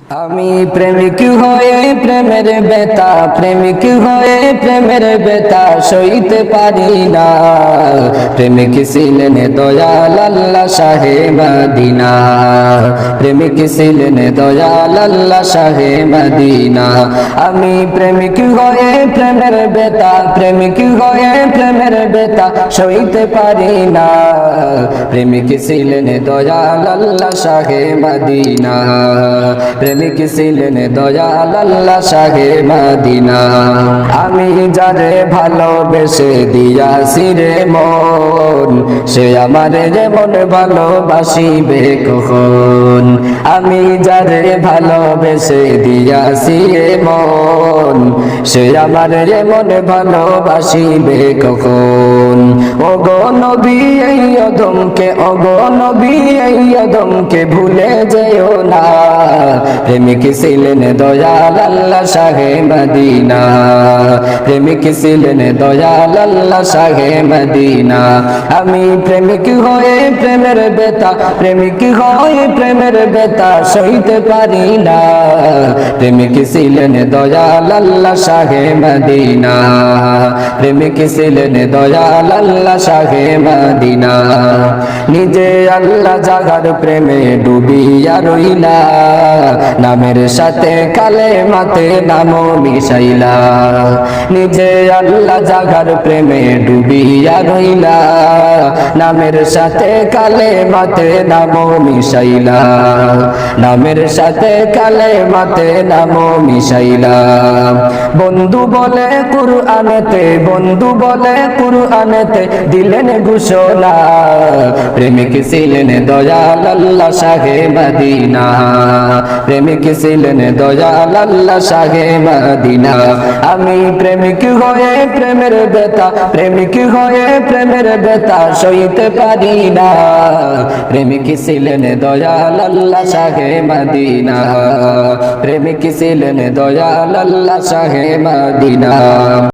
আমি প্রেমিক হয়ে প্রেমের বেতা, প্রেমিক হয়ে প্রেমের বেতা সইতে পারি না। প্রেমিক ছিলেন দয়াল আল্লাহ শাহে মদিনা, প্রেমিক ছিলেন দয়াল আল্লাহ শাহে মদিনা। আমি প্রেমিক হয়ে প্রেমের বেতা, প্রেমিক হয়ে প্রেমের বেতা সইতে পারি না। প্রেমিক ছিলেন দয়াল আল্লাহ শাহে মদিনা, প্রেমিক ছিলেন দয়াল আল্লাহ শাহে মদিনা। আমি যারে ভালোবেসে দিয়াছি রে মন, সে আমারে যেমন ভালোবাসিবে কখন। আমি যারে ভালোবেসে দিয়াছি রে মন, সে আমারে যেমন ভালোবাসিবে কখন। ওগো নবী এই অদমকে, ওগো নবী এই অদমকে ভুলে যেও না। প্রেমিক ছিলেন দয়াল আল্লাহ শাহে মদিনা, প্রেমিক ছিলেন দয়াল আল্লাহ শাহে মদিনা। আমি প্রেমিক হয়ে প্রেমের বেতা, প্রেমিক হয়ে প্রেমের বেতা সইতে পারি না। প্রেমিক ছিলেন দয়াল আল্লাহ শাহে মদিনা, প্রেমিক ছিলেন দয়াল আল্লাহ শাহে মদিনা। নিজে আল্লাহ জাগার প্রেমে ডুবিয়া রইলা, নামের সাথে কালেমাতে নামও মিশাইলা। নিজে আল্লাহ জাগার প্রেমে ডুবিয়া রইলা, নামের সাথে কালেমাতে নামও মিশাইলা, নামের সাথে কালেমাতে নামও মিশাইলা। বন্ধু বলে কুরআনেতে, বন্ধু বলে কুরআনেতে দিলেন ঘোষণা। প্রেমিক ছিলেন দয়াল আল্লাহ শাহে মদিনা, প্রেমিক ছিলেন দয়াল আল্লাহ শাহে মদিনা। আমি প্রেমিক হয়ে প্রেমের বেতা, প্রেমিক হয়ে প্রেমের বেতা সইতে পারি না। প্রেমিক ছিলেন দয়াল আল্লাহ শাহে মদিনা, প্রেমিক ছিলেন দয়াল আল্লাহ শাহে মদিনা।